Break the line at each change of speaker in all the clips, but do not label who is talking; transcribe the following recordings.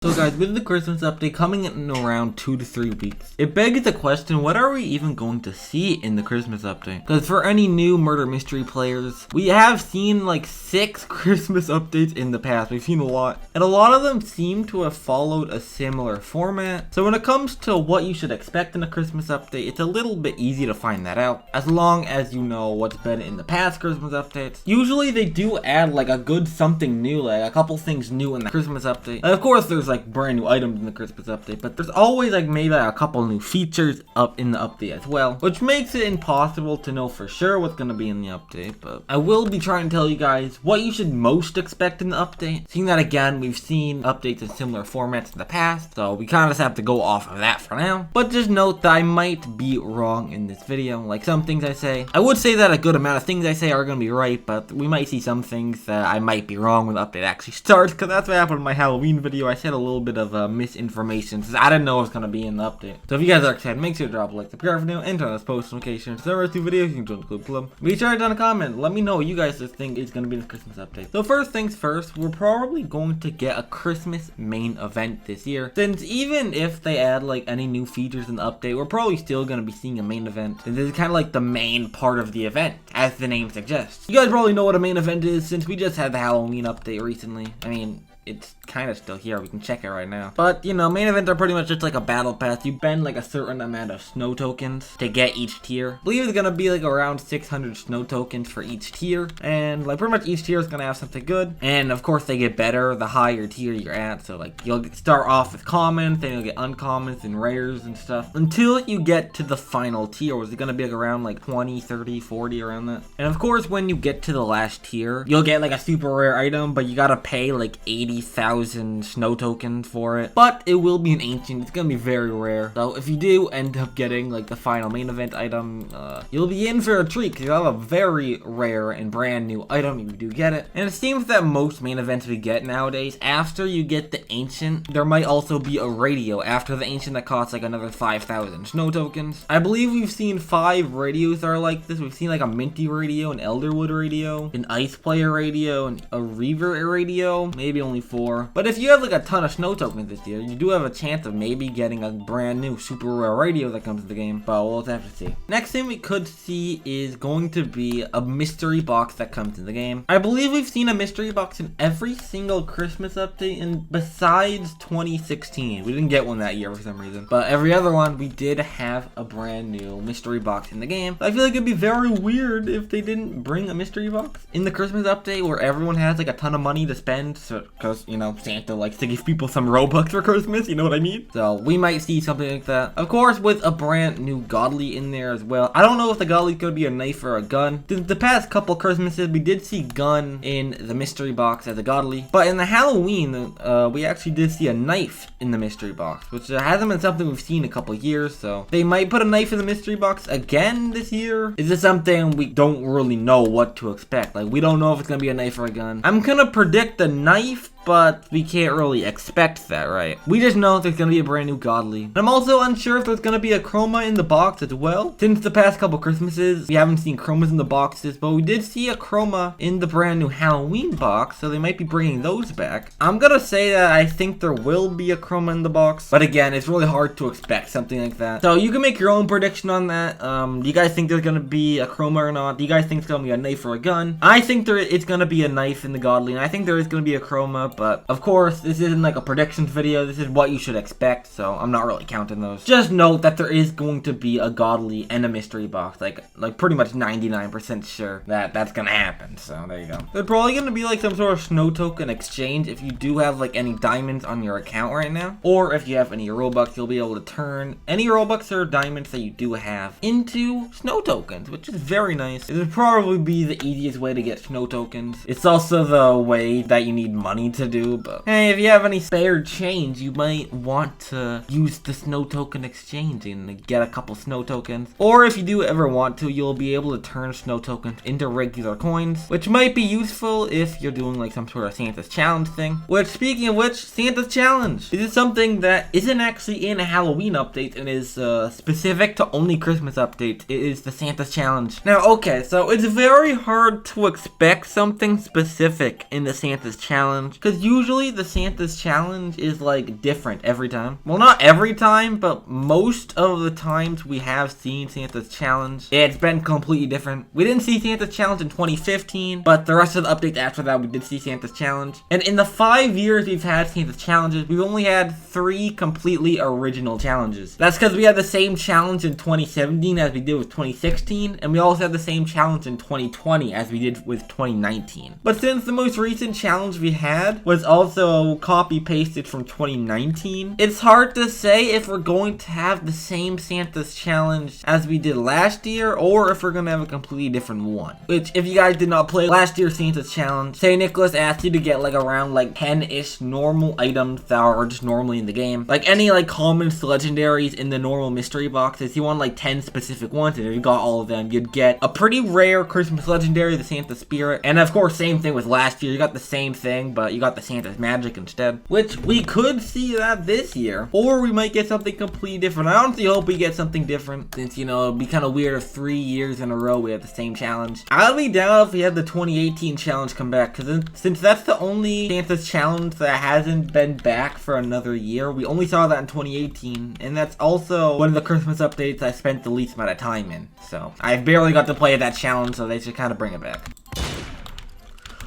So guys, with the Christmas update coming in around 2 to 3 weeks, it begs the question, what are we even going to see in the Christmas update? Because for any new murder mystery players, we have seen like 6 Christmas updates in the past. We've seen a lot, and a lot of them seem to have followed a similar format. So when it comes to what you should expect in a Christmas update, it's a little bit easy to find that out, as long as you know what's been in the past Christmas updates. Usually they do add like a good something new, like a couple things new in the Christmas update. And of course there's like brand new items in the Christmas update, but there's always like maybe a couple new features up in the update as well, which makes it impossible to know for sure what's going to be in the update. But I will be trying to tell you guys what you should most expect in the update, seeing that again we've seen updates in similar formats in the past, so we kind of just have to go off of that for now. But just note that I might be wrong in this video. Like some things I say, I would say that a good amount of things I say are going to be right, but we might see some things that I might be wrong when the update actually starts, because that's what happened in my Halloween video. I said a little bit of misinformation, since I didn't know it was going to be in the update. So if you guys are excited, make sure to drop a like, subscribe for now, and turn on those post notifications. So there are 2 videos, you can join the club below. Be sure to down a comment, let me know what you guys think is going to be in the Christmas update. So first things first, we're probably going to get a Christmas main event this year, since even if they add like any new features in the update, we're probably still going to be seeing a main event. And this is kind of like the main part of the event, as the name suggests. You guys probably know what a main event is, since we just had the Halloween update recently. I mean, it's kind of still here, we can check it right now. But, you know, main events are pretty much just like a battle pass. You spend like a certain amount of snow tokens to get each tier. I believe it's gonna be like around 600 snow tokens for each tier. And like pretty much each tier is gonna have something good. And of course they get better the higher tier you're at. So like you'll start off with commons, then you'll get uncommons and rares and stuff, until you get to the final tier, which is gonna be like around like 20, 30, 40, around that. And of course when you get to the last tier, you'll get like a super rare item, but you gotta pay like 80,000 snow tokens for it. But it will be an ancient, it's gonna be very rare. So if you do end up getting like the final main event item, you'll be in for a treat, because you'll have a very rare and brand new item if you do get it. And it seems that most main events we get nowadays, after you get the ancient, there might also be a radio after the ancient that costs like another 5,000 snow tokens. I believe we've seen 5 radios that are like this. We've seen like a Minty radio, an Elderwood radio, an Ice Player radio, and a Reaver radio, maybe only 4. But if you have like a ton of snow tokens this year, you do have a chance of maybe getting a brand new super rare radio that comes to the game, but we'll have to see. Next thing we could see is going to be a mystery box that comes in the game. I believe we've seen a mystery box in every single Christmas update, and besides 2016, we didn't get one that year for some reason, but every other one we did have a brand new mystery box in the game. I feel like it'd be very weird if they didn't bring a mystery box in the Christmas update where everyone has like a ton of money to spend, so because you know Santa likes to give people some Robux for Christmas, you know what I mean? So we might see something like that. Of course, with a brand new godly in there as well. I don't know if the godly could be a knife or a gun. The past couple Christmases, we did see gun in the mystery box as a godly, but in the Halloween, we actually did see a knife in the mystery box, which hasn't been something we've seen in a couple years, so they might put a knife in the mystery box again this year. Is this something we don't really know what to expect? Like, we don't know if it's gonna be a knife or a gun. I'm gonna predict a knife, but we can't really expect that, right? We just know there's gonna be a brand new godly. And I'm also unsure if there's gonna be a chroma in the box as well. Since the past couple Christmases, we haven't seen chromas in the boxes, but we did see a chroma in the brand new Halloween box, so they might be bringing those back. I'm gonna say that I think there will be a chroma in the box, but again, it's really hard to expect something like that. So you can make your own prediction on that. Do you guys think there's gonna be a chroma or not? Do you guys think it's gonna be a knife or a gun? I think it's gonna be a knife in the godly, and I think there is gonna be a chroma. But of course, this isn't like a predictions video. This is what you should expect, so I'm not really counting those. Just note that there is going to be a godly and a mystery box. Like pretty much 99% sure that that's gonna happen. So there you go. There's probably gonna be like some sort of snow token exchange if you do have like any diamonds on your account right now, or if you have any Robux, you'll be able to turn any Robux or diamonds that you do have into snow tokens, which is very nice. It would probably be the easiest way to get snow tokens. It's also the way that you need money to do, but hey, if you have any spare change, you might want to use the snow token exchange and get a couple snow tokens. Or if you do ever want to, you'll be able to turn snow tokens into regular coins, which might be useful if you're doing like some sort of Santa's challenge thing. Which, speaking of which, Santa's challenge. This is something that isn't actually in a Halloween update and is specific to only Christmas updates. It is the Santa's challenge. Now, okay, so it's very hard to expect something specific in the Santa's challenge, because Because usually the Santa's challenge is like different every time. Well, not every time, but most of the times we have seen Santa's challenge, it's been completely different. We didn't see Santa's challenge in 2015, but the rest of the updates after that, we did see Santa's challenge. And in the 5 years we've had Santa's challenges, we've only had 3 completely original challenges. That's because we had the same challenge in 2017 as we did with 2016, and we also had the same challenge in 2020 as we did with 2019. But since the most recent challenge we had was also copy-pasted from 2019, it's hard to say if we're going to have the same Santa's challenge as we did last year, or if we're going to have a completely different one. Which, if you guys did not play last year's Santa's challenge, say Nicholas asked you to get like around like 10-ish normal items that are just normally in the game. Like any like commons to legendaries in the normal mystery boxes, you want like 10 specific ones, and if you got all of them, you'd get a pretty rare Christmas legendary, the Santa Spirit. And of course, same thing with last year, you got the same thing, but you got the Santa's Magic instead. Which we could see that this year, or we might get something completely different. I honestly hope we get something different, since, you know, it'd be kind of weird if 3 years in a row we have the same challenge. I'll be down if we had the 2018 challenge come back, because since that's the only Santa's challenge that hasn't been back for another year, we only saw that in 2018, and that's also one of the Christmas updates I spent the least amount of time in. So I barely got to play that challenge, so they should kind of bring it back.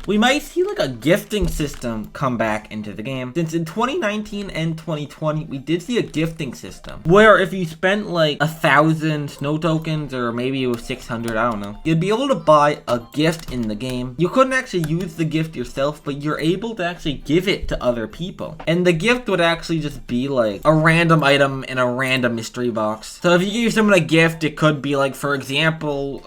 We might see like a gifting system come back into the game. Since in 2019 and 2020, we did see a gifting system where if you spent like 1,000 snow tokens, or maybe it was 600, I don't know, you'd be able to buy a gift in the game. You couldn't actually use the gift yourself, but you're able to actually give it to other people. And the gift would actually just be like a random item in a random mystery box. So if you give someone a gift, it could be like, for example,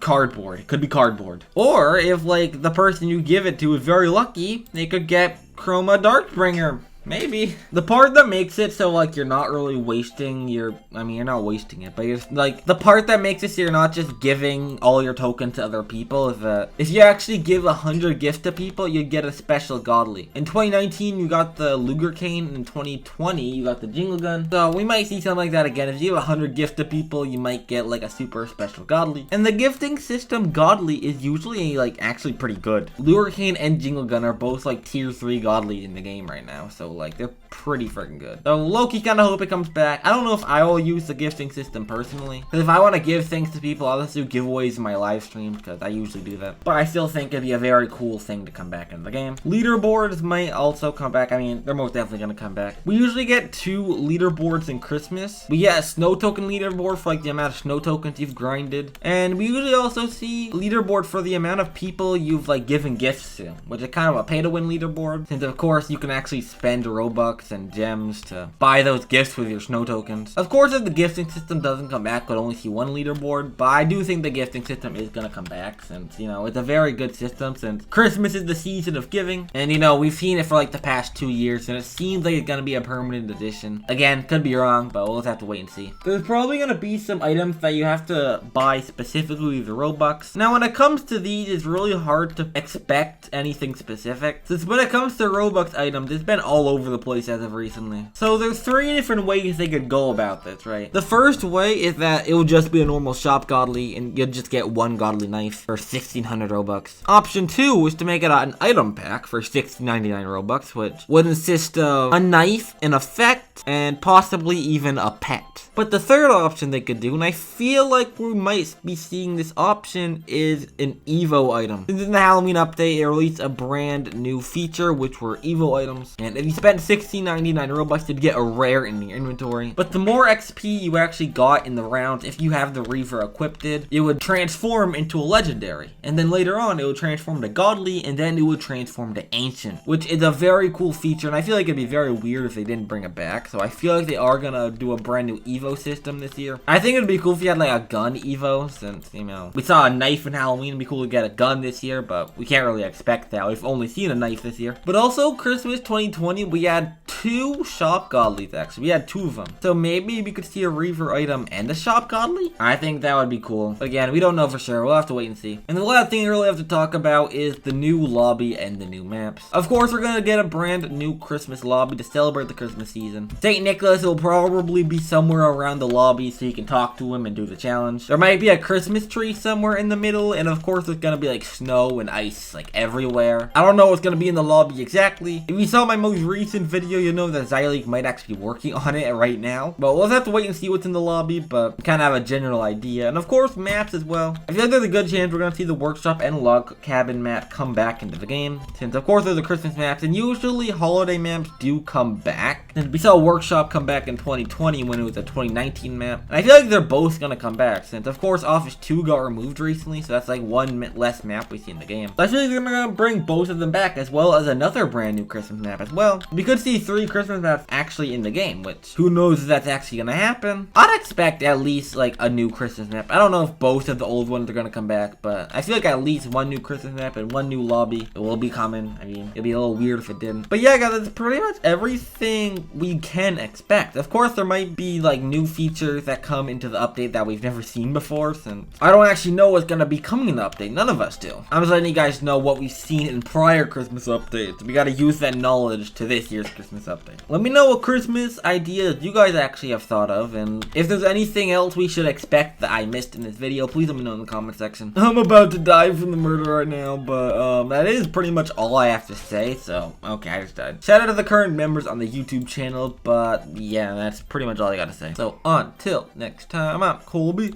cardboard. It could be cardboard. Or if like the person you give it to is very lucky, they could get Chroma Darkbringer. Maybe. The part that makes it so like you're not really wasting your, I mean, you're not wasting it, but it's like the part that makes it so you're not just giving all your tokens to other people is that if you actually give 100 gifts to people, you get a special godly. In 2019 you got the Luger Cane, in 2020 you got the Jingle Gun. So we might see something like that again. If you give 100 gifts to people, you might get like a super special godly. And the gifting system godly is usually like actually pretty good. Luger Cane and Jingle Gun are both like tier 3 godly in the game right now, so like they're pretty freaking good. So low-key kind of hope it comes back. I don't know if I will use the gifting system personally, because if I want to give things to people, I'll just do giveaways in my live streams, because I usually do that. But I still think it'd be a very cool thing to come back into the game. Leaderboards might also come back. I mean, they're most definitely going to come back. We usually get 2 leaderboards in Christmas. We get a snow token leaderboard for like the amount of snow tokens you've grinded, and we usually also see leaderboard for the amount of people you've like given gifts to, which is kind of a pay-to-win leaderboard, since of course you can actually spend Robux and gems to buy those gifts with your snow tokens. Of course, if the gifting system doesn't come back, we'll only see 1 leaderboard, but I do think the gifting system is gonna come back, since, you know, it's a very good system, since Christmas is the season of giving, and you know, we've seen it for like the past 2 years, and it seems like it's gonna be a permanent addition. Again, could be wrong, but we'll just have to wait and see. There's probably gonna be some items that you have to buy specifically with the Robux. Now, when it comes to these, it's really hard to expect anything specific, since when it comes to Robux items, it's been all over the place as of recently. So there's 3 different ways they could go about this, right? The first way is that it will just be a normal shop godly, and you'll just get 1 godly knife for 1,600 Robux. Option 2 is to make it an item pack for 699 Robux, which would consist of a knife, an effect, and possibly even a pet. But the third option they could do, and I feel like we might be seeing this option, is an Evo item. Since in the Halloween update, it released a brand new feature, which were Evo items. And if you spent 1699 Robux, you'd get a rare in your inventory. But the more XP you actually got in the round, if you have the Reaver equipped, it would transform into a legendary. And then later on, it would transform to godly, and then it would transform to ancient, which is a very cool feature. And I feel like it'd be very weird if they didn't bring it back. So I feel like they are gonna do a brand new Evo system this year. I think it'd be cool if you had like a gun Evo, since, you know, we saw a knife in Halloween. It'd be cool to get a gun this year, but we can't really expect that. We've only seen a knife this year. But also, Christmas 2020, we had 2 shop godlies, actually. We had 2 of them. So maybe we could see a Reaver item and a shop godly? I think that would be cool. But again, we don't know for sure. We'll have to wait and see. And the last thing I really have to talk about is the new lobby and the new maps. Of course, we're going to get a brand new Christmas lobby to celebrate the Christmas season. St. Nicholas will probably be somewhere around the lobby so you can talk to him and do the challenge. There might be a Christmas tree somewhere in the middle, and of course, there's going to be like snow and ice like everywhere. I don't know what's going to be in the lobby exactly. If you saw my most recent video, you know that Zyleek might actually be working on it right now. But we'll have to wait and see what's in the lobby, but kind of have a general idea. And of course, maps as well. I feel like there's a good chance we're going to see the workshop and log cabin map come back into the game. Since of course there's the Christmas maps, and usually holiday maps do come back. And we saw workshop come back in 2020 when it was a 2019 map. And I feel like they're both going to come back, since of course Office 2 got removed recently, so that's like one less map we see in the game. So I feel like they're going to bring both of them back, as well as another brand new Christmas map as well. We could see 3 Christmas maps actually in the game, which who knows if that's actually going to happen. I'd expect at least like a new Christmas map. I don't know if both of the old ones are going to come back, but I feel like at least one new Christmas map and one new lobby will be coming. I mean, it'd be a little weird if it didn't. But yeah, guys, that's pretty much everything we can expect. Of course, there might be like new features that come into the update that we've never seen before, since I don't actually know what's going to be coming in the update. None of us do. I'm just letting you guys know what we've seen in prior Christmas updates. We got to use that knowledge to this year's Christmas update. Let me know what Christmas ideas you guys actually have thought of, and if there's anything else we should expect that I missed in this video, please let me know in the comment section. I'm about to die from the murder right now, but that is pretty much all I have to say, so okay, I just died. Shout out to the current members on the YouTube channel, but yeah, that's pretty much all I gotta say. So until next time, I'm Colbe.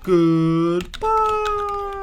Goodbye.